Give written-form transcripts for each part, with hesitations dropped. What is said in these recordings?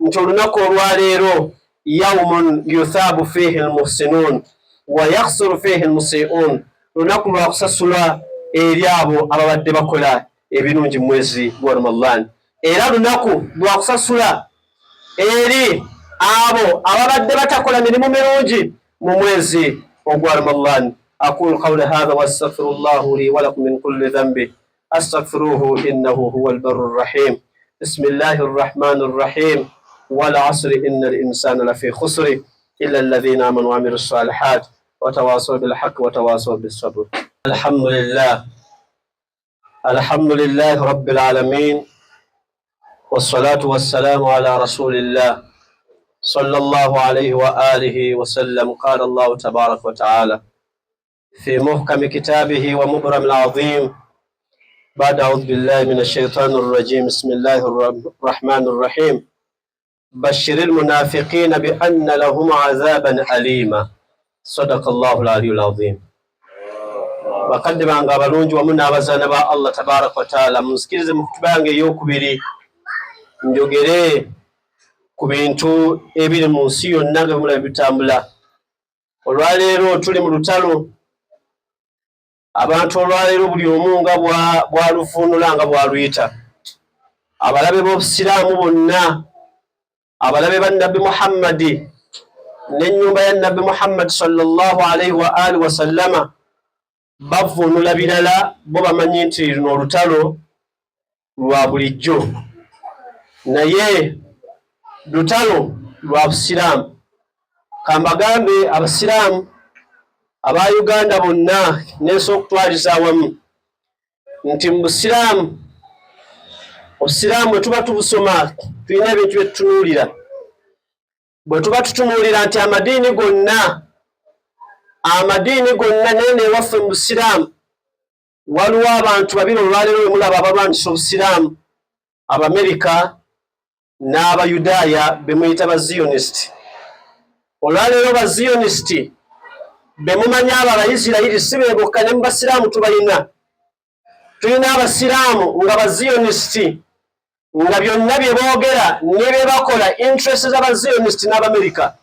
nti olunaku olwaleero yawmun yuthabu fihi almuhsinun wa yakhsuru fihi almusiun, olunaku lwa kusasula eri abo ababadde bakola ebirungi mu mwezi gwa Ramadan, era lunaku lwa kusasula eri abo ababadde batakola mirimu mirungi mu mwezi ogwa Ramadan. aqulu qawla hadha wa astaghfirullahu li wa lakum min kulli dhanbi astaghfiruhu innahu huwal barrur rahim. bismillahir rahmanir rahim. wal asri innal insana lafi khusri illa alladhina amanu wa amilus salihat wa tawasaw bil haqqi wa tawasaw bis sabr. alhamdulillah rabbil alamin wassalatu wassalamu ala rasulillah sallallahu alayhi wa alihi wa sallam. qala Allah tabarak wa ta'ala fi muhkam kitabihi wa mubram al-azim ba'da a'udhu billahi minash shaitanir rajim. bismillahir rahmanir rahim. bashiril munafiqina bi anna lahum 'adhaban alima. sadaqallahu al-aliyyul azim. bakadde bange abalungi wamu n'abazaana ba Allah tabarak wa ta'ala, munsikirize mu kutuba yange ey'okubiri njogere ku bintu ebiri mu nsi yonna nga bimula bitambula. olwaleero tuli mu lutalo, abantu olwaleero buli omu nga bwaluvuunula nga bwaluyita. abalabe b'obusiraamu bonna, abalabe ba Nabbi Muhammadi n'ennyumba ya Nabbi Muhammad sallallahu alayhi wa alihi wa sallama bavuunula birala, bo bamanyi nti luno olutalo lwa bulijjo, naye lutalo lwa busiraamu. kambagambe abasiraamu aba Uganda bonna nensi okutwaliza awamu nti mu busiraamu, obusiraamu bwe tuba tubusoma tulina ebintu bye tutunuulira. bwe tuba tutunuulira nti amadiini gonna nene ewaffe mu busiraamu waliwo abantu babiri olwaleero we mulaba abalwanyisa obusiraamu, Abamerika n'Abayudaaya be muyita ba Zionist. olwaleero ba Zionist be mumanya abo Abayisirayiri si be bokka, ne mu basiraamu tubalina. tulina abasiraamu nga ba Zionist nga byonna bye boogera ne bye bakola interest z'aba Zionist n'Abamerika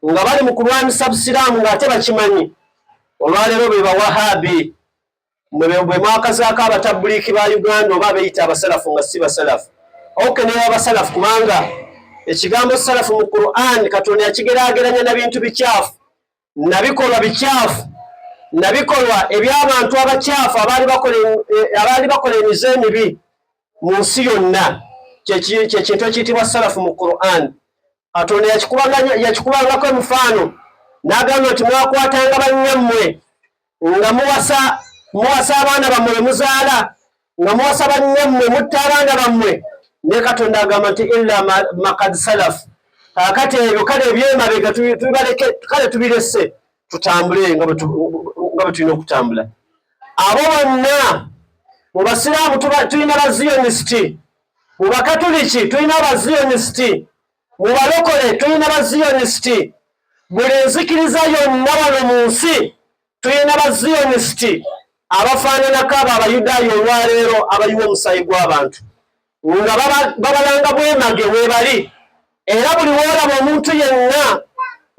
nga bali mu kulwanyisa busiraamu ng'ate bakimanyi. olwaleero be bawahabi, bwe mwakazaako abatabuliiki ba Uganda oba beeyita abasalafu nga si basalafu. okenera abasalafu kubanga ekigambo salafu mu Qur'an Katonda yakigeraageranya na bintu bikyafu, na bikolwa bikyafu, na bikolwa eby'abantu abakyafu abaali bakola emize emibi mu nsi yonna. kyekintu ekiyitibwa salafu mu Qur'an. Katonda yakikubangako emifaano n'agamba nti mwakwatanga bannyammwe nga muwasa abaana bammwe muzaala, nga muwasa bannyammwe mutta abaana bammwe. ne Katonda agamba nti illa makad salaf. kakati ebyo kale ebyemabega kale tubirese tutambule nga bwe tulina okutambula. abo bonna mu basiraamu tulina ba Zionist, mu bakatuliki tulina ba Zionist, mu balokole tulina ba Zionist, buli nzikiriza yonna wano mu nsi tulina ba Zionist abafaananako abo Abayudaaya olwaleero abayiwa omusaayi gw'abantu nga babalanga bwemage weebali. era buli woolaba omuntu yenna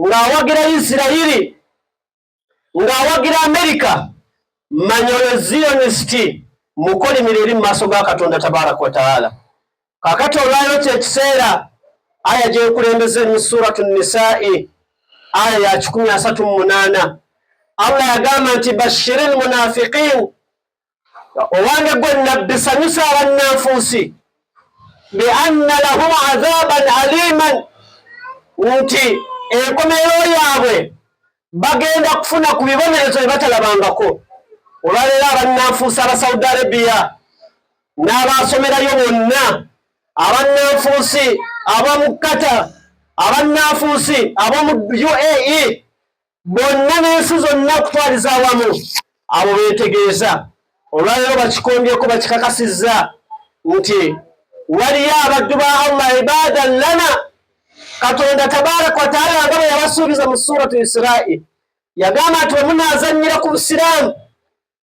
ng'awagira Isirayiri, ng'awagira Amerika, manya oyo Zionist mukolimire eri mu maaso ga Katonda tabaraka wa taala. kakati olwaleero kyekiseera aya gyekulembeze mu suratu Nisaa'i aya ya 138 Allah yagamba nti bashiril munafiqin, owange gwe nabbi sanyusa abannanfuusi bi anna lahum adhaban aliman, nti enkomerero yaabwe bagenda kufuna ku bibonerezo bye batalabangako. olwaleero abannanfuusi aba Saudi Arabia n'abasomerayo bonna, abannanfuusi ab'omu Qatar, abannanfuusi ab'omu UAE, bonna n'ensi zonna okutwaliza awamu abo beetegeeza. olwaleero bakikondyeko bakikakasizza nti waliyo abaddu ba Allah ibadan lana. Katonda tabaraka wa taala nga bwe yabasuubiza mu suratu Isra'i yagamba nti bwe munaazannyira ku busiraamu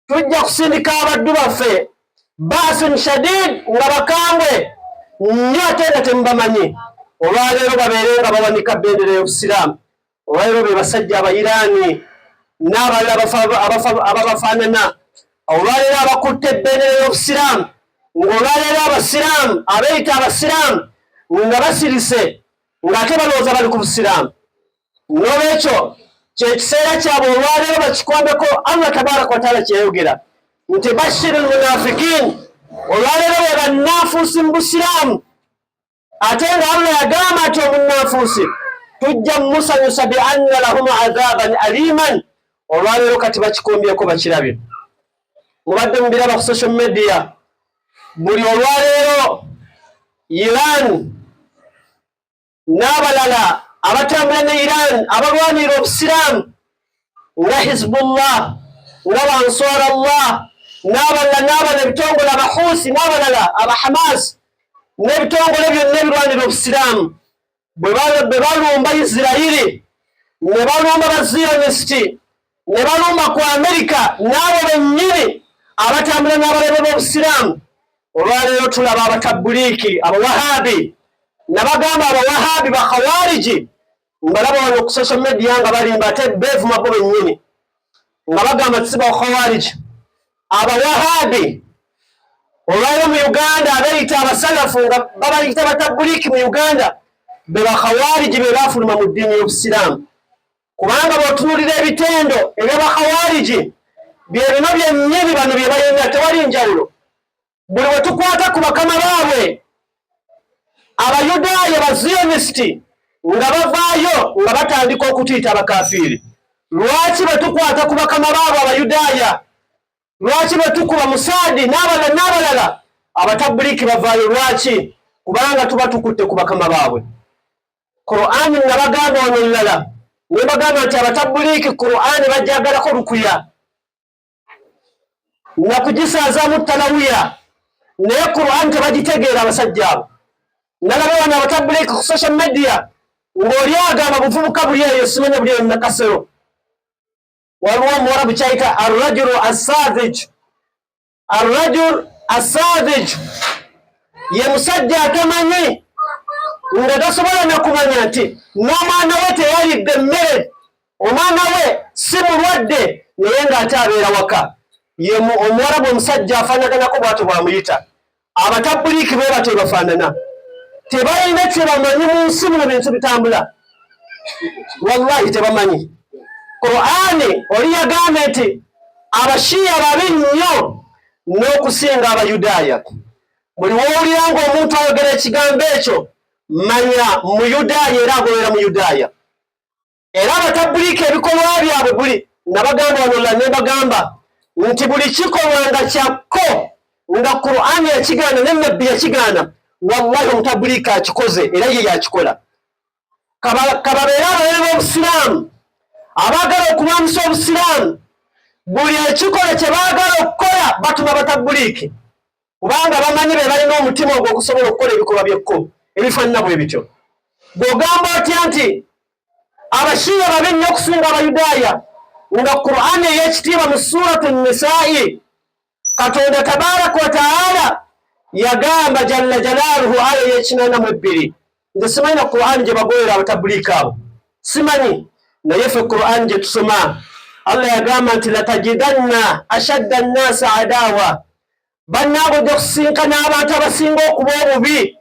tujja kusindika abaddu baffe baasun shadid, nga bakambwe nnyo ate nga temubamanyi. olwaleero babeere nga bawanika bendera y'obusiraamu. Olwaleero be basajja abayiraani n'abalala ababafaanana, olwaleero abakutte bendera y'obusiraamu, ng'olwaleero abasiraamu abeeyita abasiraamu nga basirise ng'ate balowooza bali ku busiraamu. Noolwekyo kyekiseera kyabwe olwaleero bakikombeko. Allah tabaraka wataala kyeyayogera nti bashiril munafikin, olwaleero be bannanfuusi mu busiraamu. Ate nga Allah yagamba nti omunnanfuusi tujja musanyusa bi anna lahum adhaban aliman. Olwaleero kati bakikombyeko bakirabe. Mubadde mubiraba ku social media, buli olwaleero Iran n'abalala abatambula ne Iran abalwanira obusiraamu nga Hizbullah nga Ansar Allah n'abalala ebitongole abahusi n'abalala abahamas n'ebitongole byonna ebirwanira obusiraamu bwe balumba Isirairi, ne balumba bazionisiti, ne balumba ku Amerika n'abo bennyini abatambula n'abalebe b'obusiraamu. Olwaleero tulaba abatabuliiki abawahabi nabagamba abawahabi bakhawariji mbalaba wano ku social media nga balimba ate beevuma bo bennyini nga bagamba tisiba khawariji. Abawahabi olwaleero mu Uganda abeeyita abasalafu nga babayita batabuliiki mu Uganda be bakhawariji be baafuluma mu ddiini y'obusiraamu. Kubanga bw'otunuulira ebitendo eby'abakhawariji bye bino byennyini bano bye bayina, tewali njawulo. Buli bwe tukwata ku bakama baabwe Abayudaaya bazionisiti nga bavaayo nga batandika okutiita abakafiiri. Lwaki bwe tukwata ku bakama baabwe Abayudaaya, lwaki bwe tukuba Musaadi n'abalala abatabuliiki bavaayo? Lwaki? Kubanga tuba tukutte ku bakama baabwe. Qur'ani nga bagamba wano lala ne bagamba nti abatabuliiki Qur'ani bajjagalako rukuya na kugisaazaamu talawiya, naye Qur'ani tebagitegeera abasajja abo. Nalaba wano abatabuliiki ku social media ng'oli agamba buvubuka buli eyo simanya buli eyo nakasero. Waliwo omuwarabu kyayita arrajulu assavage. Arrajulu assavage ye musajja atamanyi nga tasobola nakumanya nti n'omwana we teyalidde emmere, omwana we si mulwadde naye ng'ate abeera waka. Ye omuwarabu omusajja afaanaganako bw'atyo bw'amuyita. Abatabuliiki be batyo bafaanana, tebalina kye bamanyi mu nsi mu bintu bitambula. Wallahi tebamanyi. Qur'ani oli yagambye nti abashiya babi nnyo n'okusinga Abayudaaya. Buli w'owulira ng'omuntu ayogera ekigambo ekyo manya Muyudaaya era agolera Muyudaaya. Era abatabuliiki ebikolwa byabwe buli nabagamba wano ne bagamba nti buli kikolwa nga kyakko nga Qur'ani yakigaana ne Nabbi yakigaana, wallahi omutabuliiki akikoze era ye yakikola. Kababeere abalebe b'obusiraamu abaagala okulwanyisa obusiraamu, buli ekikola kye baagala okukola batuma batabuliiki, kubanga bamanyi be balina omutima ogwo okusobola okukola ebikolwa by'ekko ebifaanana bwe bityo. Bw'ogamba otya nti abashiya babi nnyo okusinga Abayudaaya, nga Qur'ani ey'ekitiibwa mu suratu Nisaa'i Katonda tabaraka wa taala yagamba jalla jalaaluhu aya y'ekinaana nze simanyi na Qur'ani gye bagolera abatabuliiki abo, simanyi. Naye ffe Qur'ani gye tusoma Allah yagamba nti latajidanna ashadda nnaasi adaawa, bannaabo ojja kusinkana abantu abasinga okuba obubi,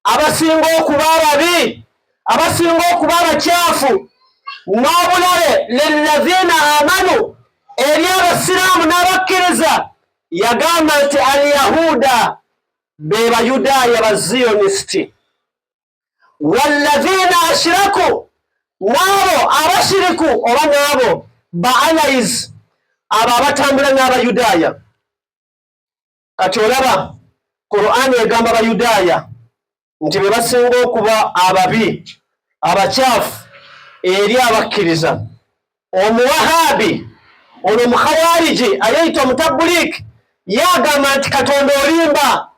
abasinga okuba ababi, abasinga okuba abakyafu n'obulabe lilladhiina amanu, eri abasiraamu n'abakkiriza. Yagamba nti alyahuda be Bayudaaya bazionisiti, walladhiina ashiraku n'abo abashiriku oba n'abo baalaizi abo abatambula n'Abayudaaya. Kati olaba Qur'ani egamba Abayudaaya nti be basinga okuba ababi abakyafu eri abakkiriza. Omuwahabi ono omukhawariji ayeyita omutabuliiki yagamba nti Katonda olimba.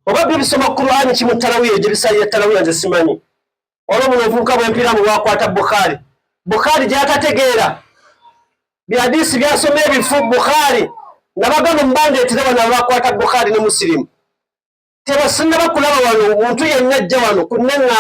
Oba bibisoma Qur'ani kimu talawiya gye bisayira talawiya nze simanyi. Olwo muno ovubuka bw'empiramu bwakwata Bukhari, Bukhari gy'atategeera byadisi byasoma ebifu Bukhari nabagano mbandeetera bano abakwata Bukhari ne Musilimu. tebasinaba kulaba wano omuntu yenna ajja wano kunneŋŋanga